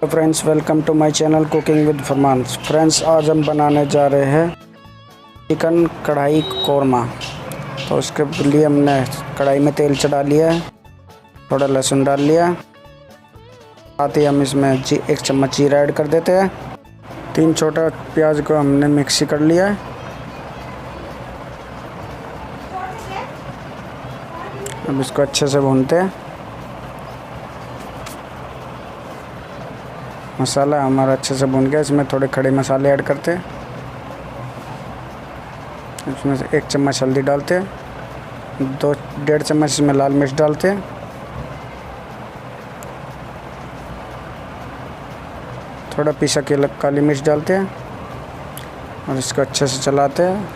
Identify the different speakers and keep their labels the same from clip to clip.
Speaker 1: Friends, welcome to my channel cooking with Farman. Friends, आज हम बनाने जा रहे हैं चिकन कढ़ाई कोरमा। तो उसके लिए हमने कढ़ाई में तेल चढ़ा लिया है, थोड़ा लहसुन डाल लिया, साथ ही हम इसमें 1 चम्मच जीरा ऐड कर देते हैं। 3 छोटा प्याज को हमने मिक्सी कर लिया है। अब इसको अच्छे से भूनते हैं। मसाला हमारा अच्छे से भून गया। इसमें थोड़े खड़े मसाले ऐड करते हैं। इसमें से 1 चम्मच हल्दी डालते हैं, 1.5 चम्मच इसमें लाल मिर्च डालते हैं, थोड़ा पिसा के काली मिर्च डालते हैं और इसको अच्छे से चलाते हैं।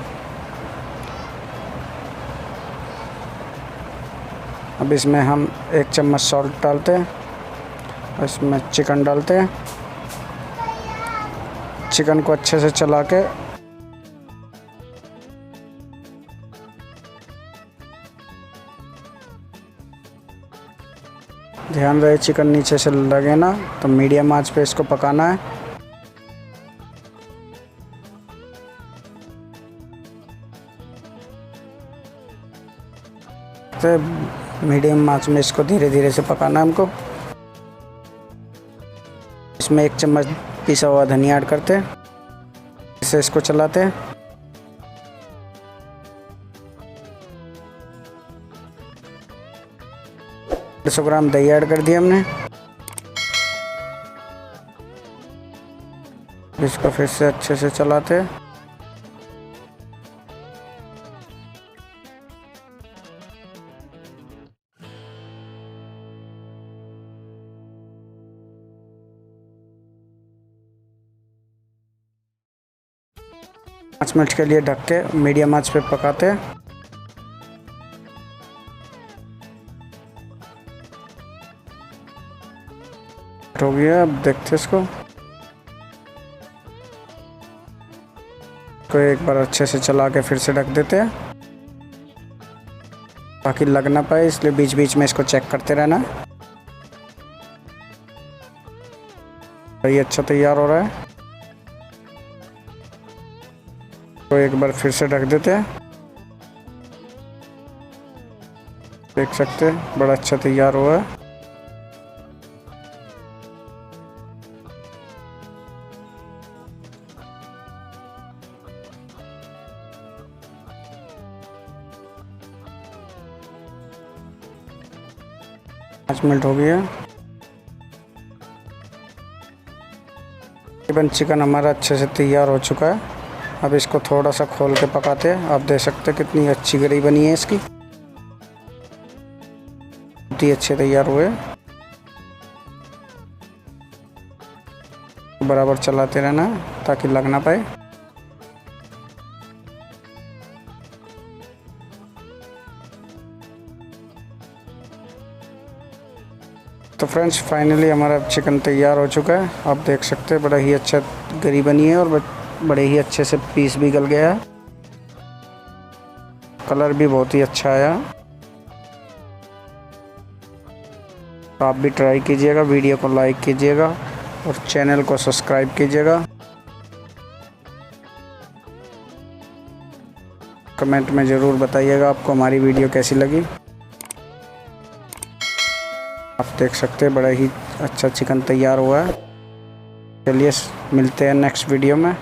Speaker 1: अब इसमें हम 1 चम्मच सॉल्ट डालते हैं और इसमें चिकन डालते हैं। चिकन को अच्छे से चला के ध्यान रहे चिकन नीचे से लगे ना, तो मीडियम आंच पे इसको पकाना है। तो मीडियम आंच में इसको धीरे धीरे से पकाना है हमको। इसमें 1 चम्मच पिसा हुआ धनिया ऐड करते हैं, इसे इसको चलाते हैं। 150 ग्राम दही ऐड कर दिया हमने। इसको फिर से अच्छे से चलाते हैं। पाँच मिनट के लिए ढक के मीडियम आंच पे पकाते हैं। हो गया। अब देखते हैं इसको एक बार अच्छे से चला के फिर से ढक देते हैं, ताकि लग ना पाए, इसलिए बीच बीच में इसको चेक करते रहना। ये अच्छा तैयार हो रहा है। तो एक बार फिर से ढक देते हैं। देख सकते हैं बड़ा अच्छा तैयार हुआ है। पाँच मिनट हो गया। तकरीबन चिकन हमारा अच्छे से तैयार हो चुका है। अब इसको थोड़ा सा खोल के पकाते हैं। आप देख सकते हैं कितनी अच्छी ग्रेवी बनी है इसकी, बहुत ही अच्छे तैयार हुए। बराबर चलाते रहना ताकि लग ना पाए। तो फ्रेंड्स, फाइनली हमारा चिकन तैयार हो चुका है। आप देख सकते हैं बड़ा ही अच्छा ग्रेवी बनी है और बड़े ही अच्छे से पीस भी गल गया है। कलर भी बहुत ही अच्छा आया। आप भी ट्राई कीजिएगा, वीडियो को लाइक कीजिएगा और चैनल को सब्सक्राइब कीजिएगा। कमेंट में ज़रूर बताइएगा आपको हमारी वीडियो कैसी लगी। आप देख सकते हैं बड़ा ही अच्छा चिकन तैयार हुआ है। चलिए मिलते हैं नेक्स्ट वीडियो में।